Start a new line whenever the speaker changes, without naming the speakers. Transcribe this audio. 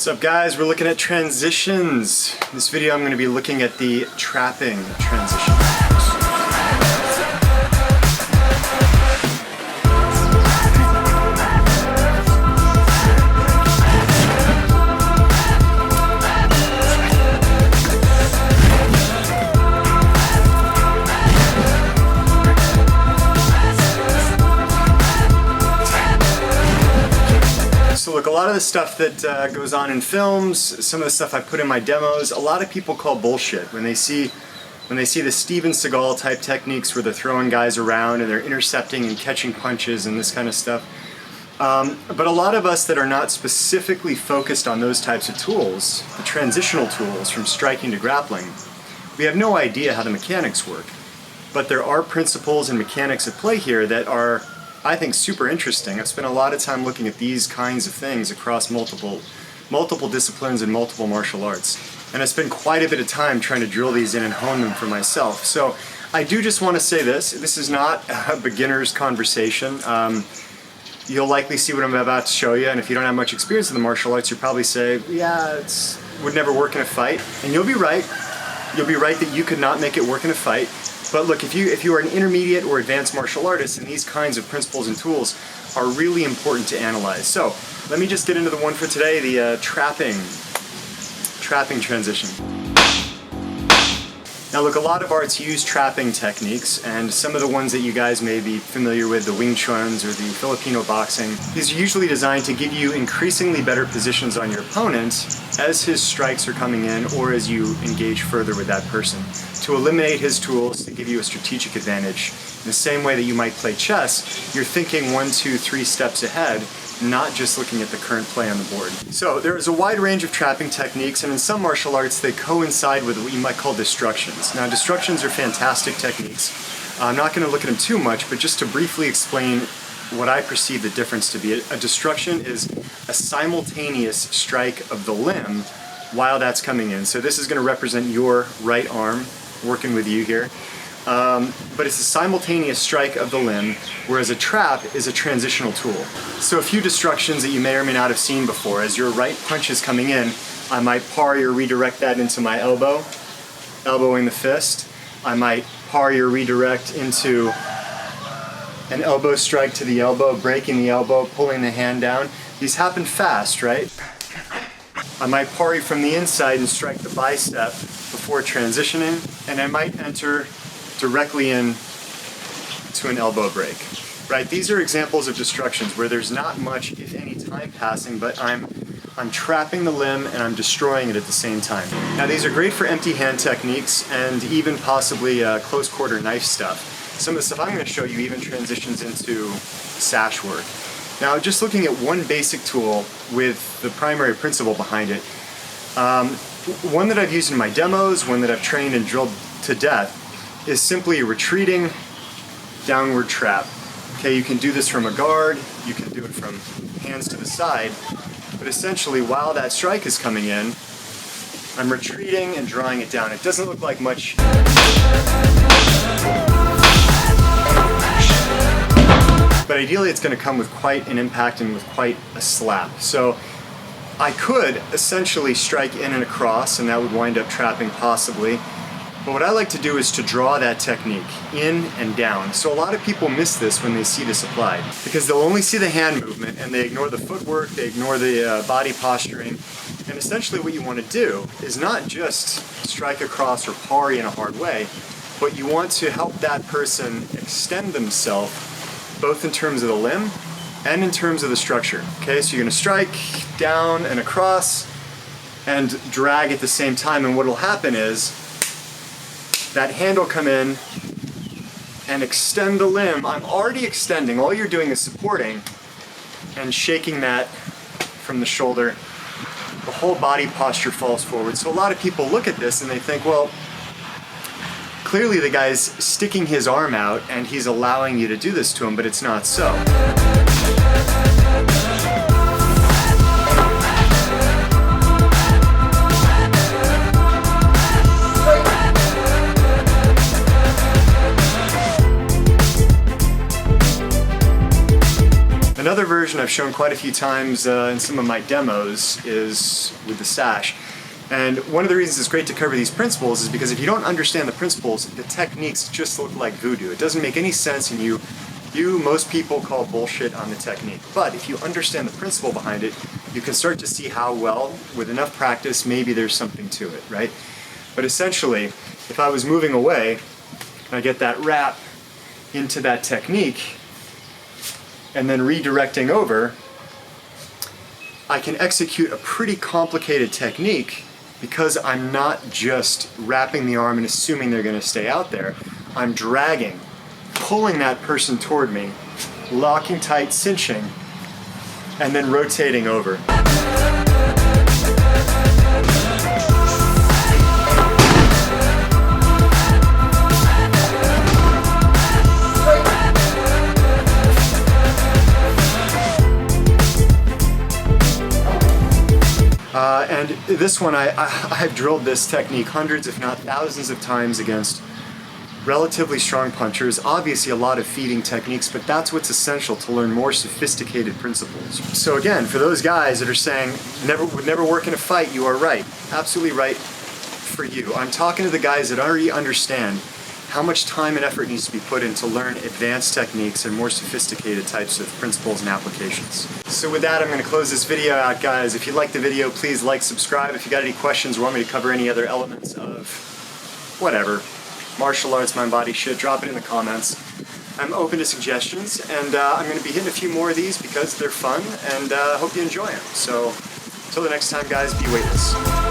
What's up guys, we're looking at transitions. In this video I'm going to be looking at the trapping transition. So look, a lot of the stuff that goes on in films, some of the stuff I put in my demos, a lot of people call bullshit when they see the Steven Seagal type techniques where they're throwing guys around and they're intercepting and catching punches and this kind of stuff. But a lot of us that are not specifically focused on those types of tools, the transitional tools from striking to grappling, we have no idea how the mechanics work. But there are principles and mechanics at play here that are, I think, super interesting. I've spent a lot of time looking at these kinds of things across multiple disciplines and multiple martial arts. And I spent quite a bit of time trying to drill these in and hone them for myself. So I do just want to say this is not a beginner's conversation. You'll likely see what I'm about to show you, and if you don't have much experience in the martial arts, you'll probably say, yeah, it would never work in a fight. And you'll be right. You'll be right that you could not make it work in a fight. But look, if you are an intermediate or advanced martial artist, then these kinds of principles and tools are really important to analyze. So let me just get into the one for today, the trapping transition. Now look, a lot of arts use trapping techniques, and some of the ones that you guys may be familiar with, the Wing Chuns or the Filipino boxing, these are usually designed to give you increasingly better positions on your opponent as his strikes are coming in or as you engage further with that person, to eliminate his tools, to give you a strategic advantage. In the same way that you might play chess, you're thinking 1, 2, 3 steps ahead, not just looking at the current play on the board. So there is a wide range of trapping techniques, and in some martial arts they coincide with what you might call destructions. Now destructions are fantastic techniques. I'm not going to look at them too much, but just to briefly explain what I perceive the difference to be. A destruction is a simultaneous strike of the limb while that's coming in. So this is going to represent your right arm working with you here. But it's a simultaneous strike of the limb, whereas a trap is a transitional tool. So a few destructions that you may or may not have seen before. As your right punch is coming in, I might parry or redirect that into my elbow, elbowing the fist. I might parry or redirect into an elbow strike to the elbow, breaking the elbow, pulling the hand down. These happen fast, right? I might parry from the inside and strike the bicep before transitioning, and I might enter directly in to an elbow break, right? These are examples of destructions where there's not much, if any, time passing, but I'm trapping the limb and I'm destroying it at the same time. Now these are great for empty hand techniques and even possibly close quarter knife stuff. Some of the stuff I'm going to show you even transitions into sash work. Now just looking at one basic tool with the primary principle behind it, one that I've used in my demos, one that I've trained and drilled to death, is simply a retreating downward trap. Okay, you can do this from a guard, you can do it from hands to the side, but essentially while that strike is coming in, I'm retreating and drawing it down. It doesn't look like much. But ideally it's going to come with quite an impact and with quite a slap. So I could essentially strike in and across, and that would wind up trapping possibly. But what I like to do is to draw that technique in and down. So a lot of people miss this when they see this applied, because they'll only see the hand movement and they ignore the footwork, they ignore the body posturing. And essentially what you want to do is not just strike across or parry in a hard way, but you want to help that person extend themselves both in terms of the limb and in terms of the structure. Okay, so you're going to strike down and across and drag at the same time, and what will happen is that hand will come in and extend the limb. I'm already extending. All you're doing is supporting and shaking that from the shoulder. The whole body posture falls forward. So a lot of people look at this and they think, well, clearly the guy's sticking his arm out and he's allowing you to do this to him, but it's not so. Another version version I've shown quite a few times in some of my demos is with the sash. And one of the reasons it's great to cover these principles is because if you don't understand the principles, the techniques just look like voodoo. It doesn't make any sense, and most people call bullshit on the technique. But if you understand the principle behind it, you can start to see how well, with enough practice, maybe there's something to it, right? But essentially, if I was moving away, and I get that wrap into that technique, and then redirecting over, I can execute a pretty complicated technique because I'm not just wrapping the arm and assuming they're going to stay out there. I'm dragging, pulling that person toward me, locking tight, cinching, and then rotating over. And this one, I've drilled this technique hundreds if not thousands of times against relatively strong punchers. Obviously a lot of feeding techniques, but that's what's essential to learn more sophisticated principles. So again, for those guys that are saying, would never work in a fight, you are right. Absolutely right for you. I'm talking to the guys that already understand how much time and effort needs to be put in to learn advanced techniques and more sophisticated types of principles and applications. So with that, I'm going to close this video out, guys. If you liked the video, please like, subscribe. If you got any questions or want me to cover any other elements of whatever, martial arts, mind, body shit, drop it in the comments. I'm open to suggestions, and I'm going to be hitting a few more of these because they're fun, and I hope you enjoy them. So until the next time, guys, be weightless.